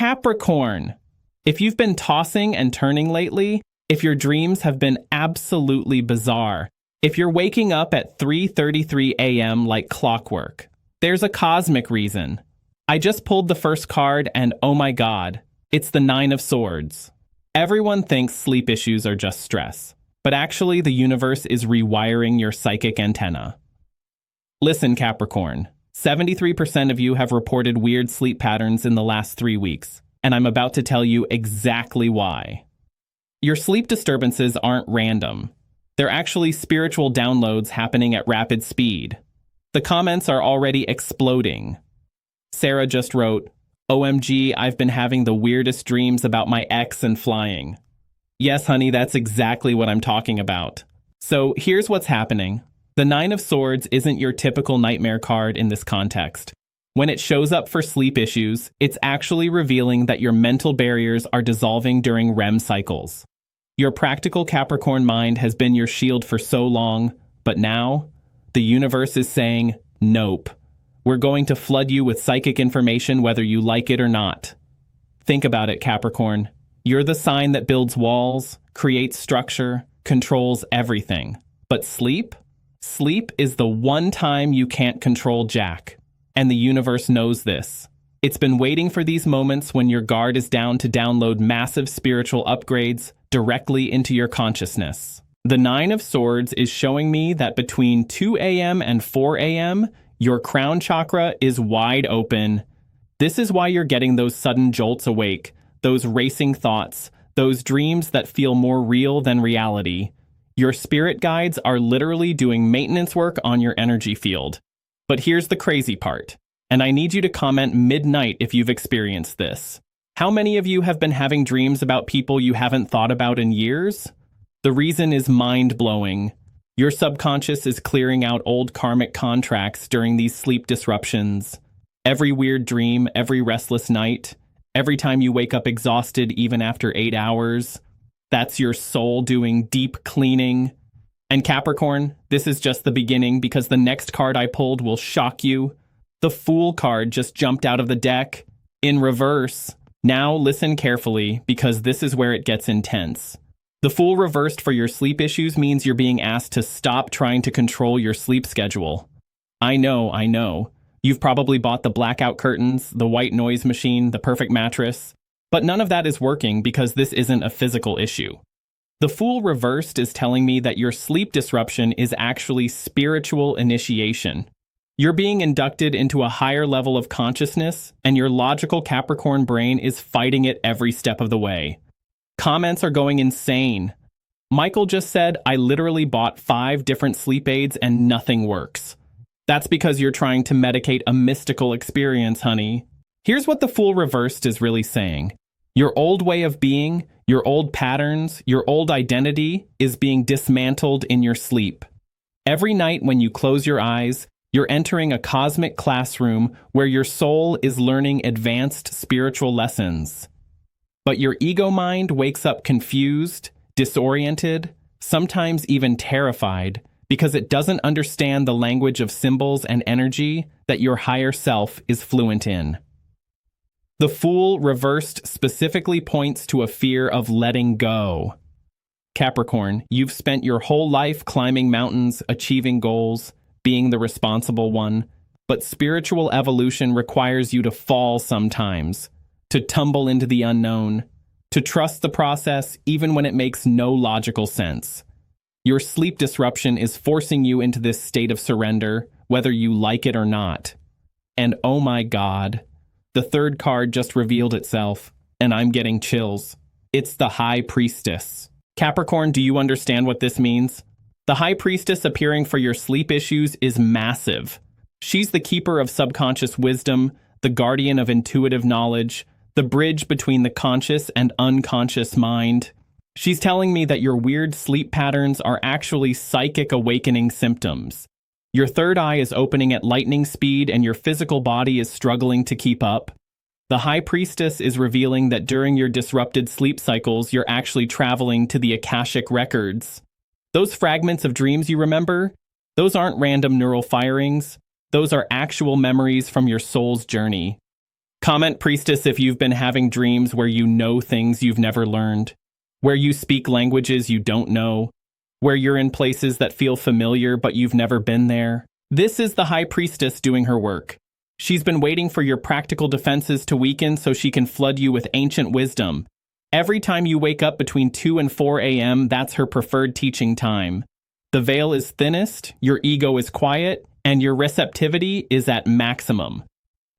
Capricorn. If you've been tossing and turning lately, if your dreams have been absolutely bizarre, if you're waking up at 3:33 a.m. like clockwork, there's a cosmic reason. I just pulled the first card and oh my god, it's the Nine of Swords. Everyone thinks sleep issues are just stress, but actually the universe is rewiring your psychic antenna. Listen, Capricorn, 73% of you have reported weird sleep patterns in the last 3 weeks, and I'm about to tell you exactly why. Your sleep disturbances aren't random. They're actually spiritual downloads happening at rapid speed. The comments are already exploding. Sarah just wrote, "OMG, I've been having the weirdest dreams about my ex and flying." Yes, honey, that's exactly what I'm talking about. So here's what's happening. The Nine of Swords isn't your typical nightmare card in this context. When it shows up for sleep issues, it's actually revealing that your mental barriers are dissolving during REM cycles. Your practical Capricorn mind has been your shield for so long, but now, the universe is saying, nope. We're going to flood you with psychic information whether you like it or not. Think about it, Capricorn. You're the sign that builds walls, creates structure, controls everything. But sleep? Sleep is the one time you can't control Jack. And the universe knows this. It's been waiting for these moments when your guard is down to download massive spiritual upgrades directly into your consciousness. The Nine of Swords is showing me that between 2 a.m. and 4 a.m., your crown chakra is wide open. This is why you're getting those sudden jolts awake, those racing thoughts, those dreams that feel more real than reality. Your spirit guides are literally doing maintenance work on your energy field. But here's the crazy part, and I need you to comment midnight if you've experienced this. How many of you have been having dreams about people you haven't thought about in years? The reason is mind-blowing. Your subconscious is clearing out old karmic contracts during these sleep disruptions. Every weird dream, every restless night, every time you wake up exhausted even after 8 hours, that's your soul doing deep cleaning. And Capricorn, this is just the beginning because the next card I pulled will shock you. The Fool card just jumped out of the deck, in reverse. Now listen carefully because this is where it gets intense. The Fool reversed for your sleep issues means you're being asked to stop trying to control your sleep schedule. I know. You've probably bought the blackout curtains, the white noise machine, the perfect mattress, but none of that is working because this isn't a physical issue. The Fool reversed is telling me that your sleep disruption is actually spiritual initiation. You're being inducted into a higher level of consciousness, and your logical Capricorn brain is fighting it every step of the way. Comments are going insane. Michael just said, I literally bought 5 different sleep aids and nothing works. That's because you're trying to medicate a mystical experience, honey. Here's what the Fool reversed is really saying. Your old way of being, your old patterns, your old identity is being dismantled in your sleep. Every night when you close your eyes, you're entering a cosmic classroom where your soul is learning advanced spiritual lessons. But your ego mind wakes up confused, disoriented, sometimes even terrified, because it doesn't understand the language of symbols and energy that your higher self is fluent in. The Fool reversed specifically points to a fear of letting go. Capricorn, you've spent your whole life climbing mountains, achieving goals, being the responsible one, but spiritual evolution requires you to fall sometimes, to tumble into the unknown, to trust the process even when it makes no logical sense. Your sleep disruption is forcing you into this state of surrender, whether you like it or not. And oh my God, the third card just revealed itself, and I'm getting chills. It's the High Priestess. Capricorn, do you understand what this means? The High Priestess appearing for your sleep issues is massive. She's the keeper of subconscious wisdom, the guardian of intuitive knowledge, the bridge between the conscious and unconscious mind. She's telling me that your weird sleep patterns are actually psychic awakening symptoms. Your third eye is opening at lightning speed and your physical body is struggling to keep up. The High Priestess is revealing that during your disrupted sleep cycles, you're actually traveling to the Akashic records. Those fragments of dreams you remember, those aren't random neural firings. Those are actual memories from your soul's journey. Comment Priestess if you've been having dreams where you know things you've never learned, where you speak languages you don't know, where you're in places that feel familiar but you've never been there. This is the High Priestess doing her work. She's been waiting for your practical defenses to weaken so she can flood you with ancient wisdom. Every time you wake up between 2 and 4 a.m., that's her preferred teaching time. The veil is thinnest, your ego is quiet, and your receptivity is at maximum.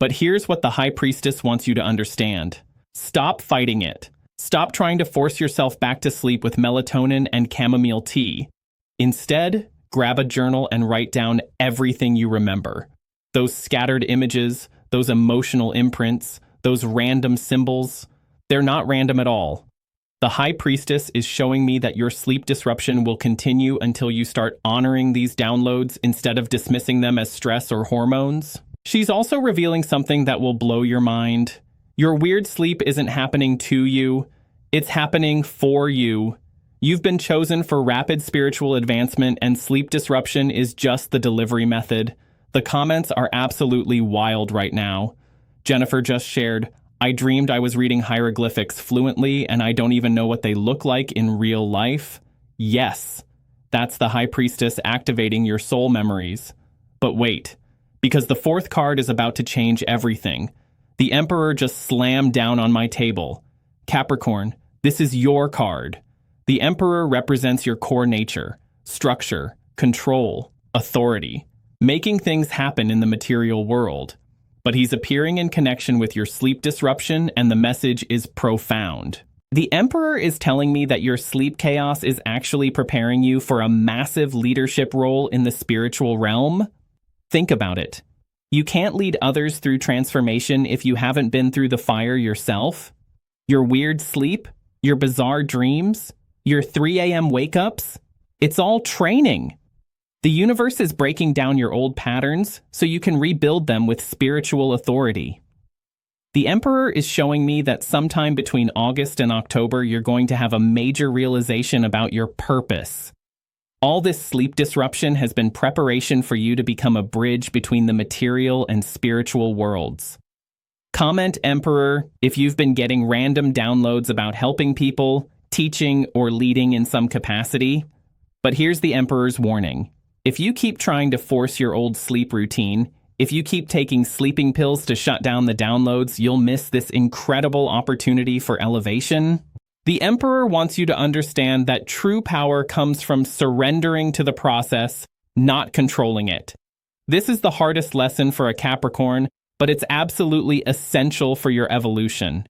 But here's what the High Priestess wants you to understand. Stop fighting it. Stop trying to force yourself back to sleep with melatonin and chamomile tea. Instead, grab a journal and write down everything you remember. Those scattered images, those emotional imprints, those random symbols, they're not random at all. The High Priestess is showing me that your sleep disruption will continue until you start honoring these downloads instead of dismissing them as stress or hormones. She's also revealing something that will blow your mind. Your weird sleep isn't happening to you, it's happening for you. You've been chosen for rapid spiritual advancement, and sleep disruption is just the delivery method. The comments are absolutely wild right now. Jennifer just shared, I dreamed I was reading hieroglyphics fluently and I don't even know what they look like in real life. Yes, that's the High Priestess activating your soul memories. But wait, because the fourth card is about to change everything. The Emperor just slammed down on my table. Capricorn, this is your card. The Emperor represents your core nature, structure, control, authority, making things happen in the material world. But he's appearing in connection with your sleep disruption, and the message is profound. The Emperor is telling me that your sleep chaos is actually preparing you for a massive leadership role in the spiritual realm. Think about it. You can't lead others through transformation if you haven't been through the fire yourself. Your weird sleep, your bizarre dreams, your 3 a.m. wake-ups, it's all training. The universe is breaking down your old patterns so you can rebuild them with spiritual authority. The Emperor is showing me that sometime between August and October, you're going to have a major realization about your purpose. All this sleep disruption has been preparation for you to become a bridge between the material and spiritual worlds. Comment Emperor if you've been getting random downloads about helping people, teaching, or leading in some capacity. But here's the Emperor's warning. If you keep trying to force your old sleep routine, if you keep taking sleeping pills to shut down the downloads, you'll miss this incredible opportunity for elevation. The Emperor wants you to understand that true power comes from surrendering to the process, not controlling it. This is the hardest lesson for a Capricorn, but it's absolutely essential for your evolution.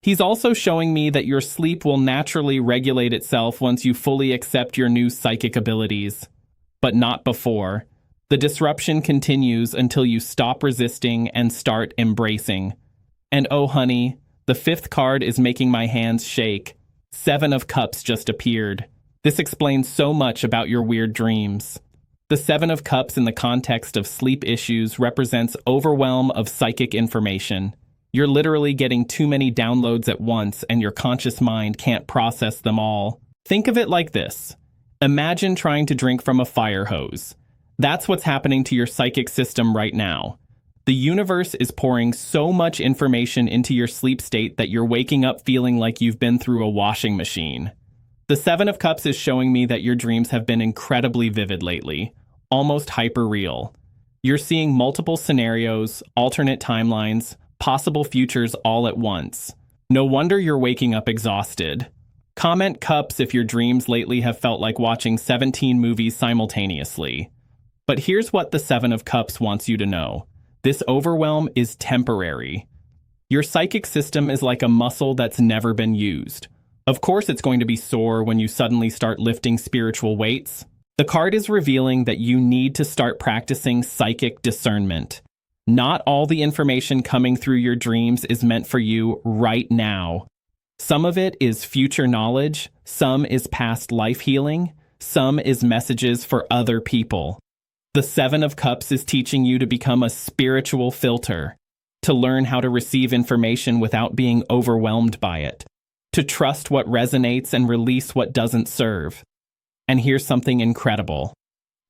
He's also showing me that your sleep will naturally regulate itself once you fully accept your new psychic abilities. But not before. The disruption continues until you stop resisting and start embracing. And oh honey, the fifth card is making my hands shake. 7 of Cups just appeared. This explains so much about your weird dreams. The 7 of Cups in the context of sleep issues represents overwhelm of psychic information. You're literally getting too many downloads at once and your conscious mind can't process them all. Think of it like this. Imagine trying to drink from a fire hose. That's what's happening to your psychic system right now. The universe is pouring so much information into your sleep state that you're waking up feeling like you've been through a washing machine. The 7 of Cups is showing me that your dreams have been incredibly vivid lately, almost hyper-real. You're seeing multiple scenarios, alternate timelines, possible futures all at once. No wonder you're waking up exhausted. Comment Cups if your dreams lately have felt like watching 17 movies simultaneously. But here's what the 7 of Cups wants you to know. This overwhelm is temporary. Your psychic system is like a muscle that's never been used. Of course it's going to be sore when you suddenly start lifting spiritual weights. The card is revealing that you need to start practicing psychic discernment. Not all the information coming through your dreams is meant for you right now. Some of it is future knowledge, some is past life healing, some is messages for other people. The 7 of Cups is teaching you to become a spiritual filter, to learn how to receive information without being overwhelmed by it, to trust what resonates and release what doesn't serve. And here's something incredible.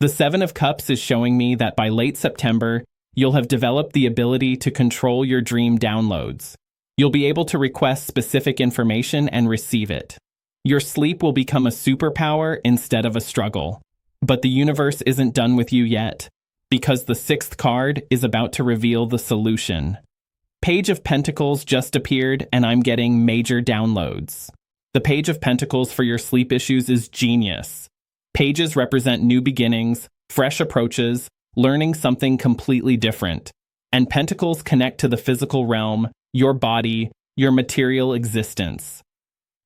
The 7 of Cups is showing me that by late September, you'll have developed the ability to control your dream downloads. You'll be able to request specific information and receive it. Your sleep will become a superpower instead of a struggle. But the universe isn't done with you yet, because the sixth card is about to reveal the solution. Page of Pentacles just appeared, and I'm getting major downloads. The Page of Pentacles for your sleep issues is genius. Pages represent new beginnings, fresh approaches, learning something completely different. And Pentacles connect to the physical realm, your body, your material existence.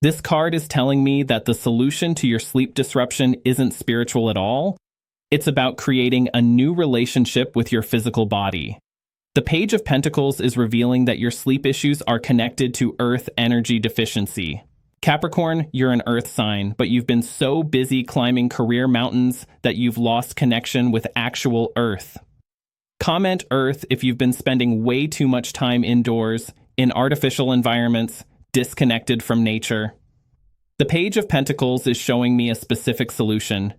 This card is telling me that the solution to your sleep disruption isn't spiritual at all. It's about creating a new relationship with your physical body. The Page of Pentacles is revealing that your sleep issues are connected to Earth energy deficiency. Capricorn, you're an Earth sign, but you've been so busy climbing career mountains that you've lost connection with actual Earth. Comment Earth if you've been spending way too much time indoors, in artificial environments, disconnected from nature. The Page of Pentacles is showing me a specific solution.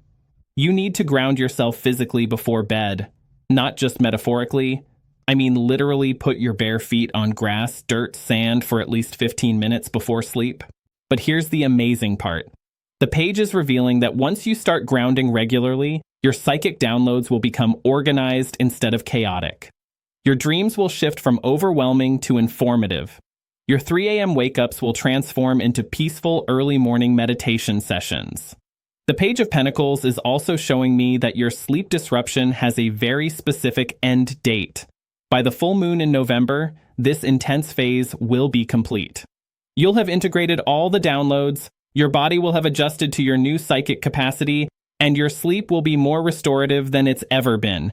You need to ground yourself physically before bed, not just metaphorically. I mean literally put your bare feet on grass, dirt, sand for at least 15 minutes before sleep. But here's the amazing part. The page is revealing that once you start grounding regularly, your psychic downloads will become organized instead of chaotic. Your dreams will shift from overwhelming to informative. Your 3 a.m. wake-ups will transform into peaceful early morning meditation sessions. The Page of Pentacles is also showing me that your sleep disruption has a very specific end date. By the full moon in November, this intense phase will be complete. You'll have integrated all the downloads, your body will have adjusted to your new psychic capacity, and your sleep will be more restorative than it's ever been.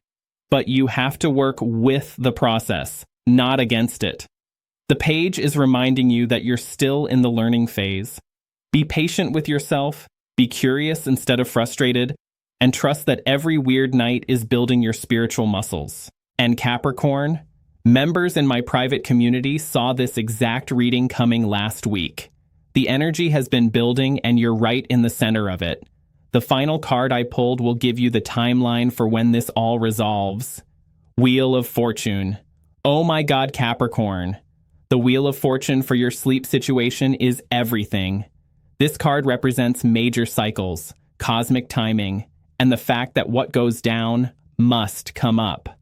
But you have to work with the process, not against it. The page is reminding you that you're still in the learning phase. Be patient with yourself, be curious instead of frustrated, and trust that every weird night is building your spiritual muscles. And Capricorn, members in my private community saw this exact reading coming last week. The energy has been building and you're right in the center of it. The final card I pulled will give you the timeline for when this all resolves. Wheel of Fortune. Oh my God, Capricorn. The Wheel of Fortune for your sleep situation is everything. This card represents major cycles, cosmic timing, and the fact that what goes down must come up.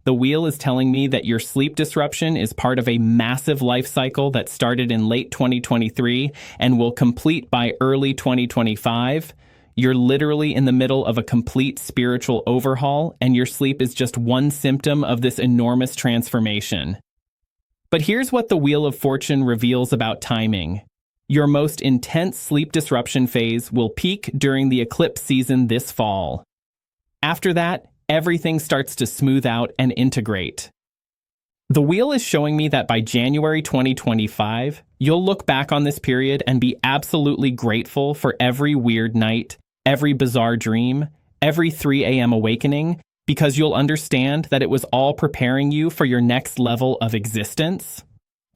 The wheel is telling me that your sleep disruption is part of a massive life cycle that started in late 2023 and will complete by early 2025. You're literally in the middle of a complete spiritual overhaul, and your sleep is just one symptom of this enormous transformation. But here's what the Wheel of Fortune reveals about timing. Your most intense sleep disruption phase will peak during the eclipse season this fall. After that, everything starts to smooth out and integrate. The wheel is showing me that by January 2025, you'll look back on this period and be absolutely grateful for every weird night, every bizarre dream, every 3 a.m. awakening, because you'll understand that it was all preparing you for your next level of existence.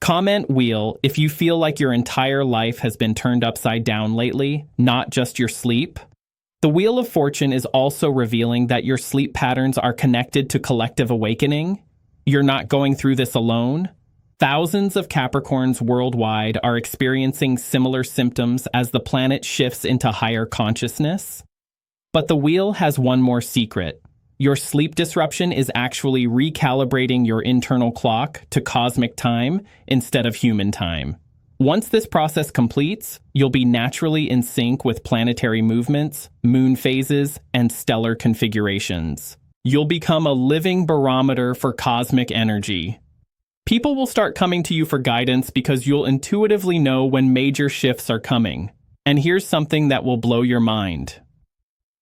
Comment wheel if you feel like your entire life has been turned upside down lately, not just your sleep. The Wheel of Fortune is also revealing that your sleep patterns are connected to collective awakening. You're not going through this alone. Thousands of Capricorns worldwide are experiencing similar symptoms as the planet shifts into higher consciousness. But the wheel has one more secret. Your sleep disruption is actually recalibrating your internal clock to cosmic time instead of human time. Once this process completes, you'll be naturally in sync with planetary movements, moon phases, and stellar configurations. You'll become a living barometer for cosmic energy. People will start coming to you for guidance because you'll intuitively know when major shifts are coming. And here's something that will blow your mind.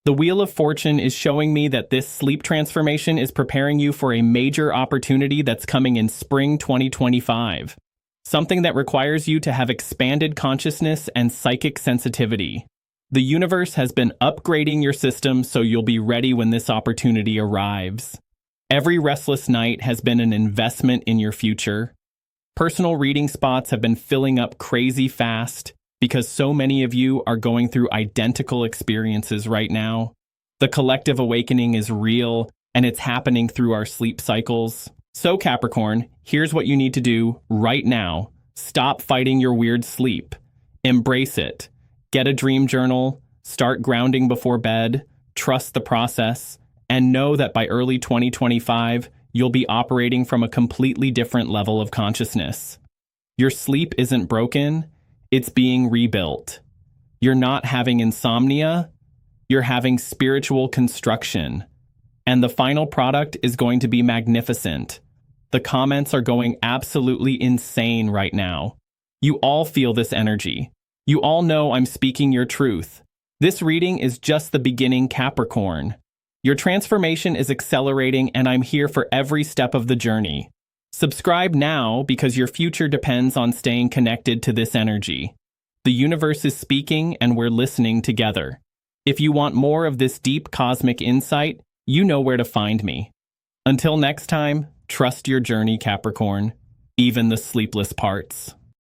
The Wheel of Fortune is showing me that this sleep transformation is preparing you for a major opportunity that's coming in spring 2025. Something that requires you to have expanded consciousness and psychic sensitivity. The universe has been upgrading your system so you'll be ready when this opportunity arrives. Every restless night has been an investment in your future. Personal reading spots have been filling up crazy fast because so many of you are going through identical experiences right now. The collective awakening is real, and it's happening through our sleep cycles. So Capricorn, here's what you need to do right now. Stop fighting your weird sleep. Embrace it. Get a dream journal, start grounding before bed, trust the process, and know that by early 2025, you'll be operating from a completely different level of consciousness. Your sleep isn't broken, it's being rebuilt. You're not having insomnia, you're having spiritual construction. And the final product is going to be magnificent. The comments are going absolutely insane right now. You all feel this energy. You all know I'm speaking your truth. This reading is just the beginning, Capricorn. Your transformation is accelerating, and I'm here for every step of the journey. Subscribe now because your future depends on staying connected to this energy. The universe is speaking, and we're listening together. If you want more of this deep cosmic insight, you know where to find me. Until next time, trust your journey, Capricorn, even the sleepless parts.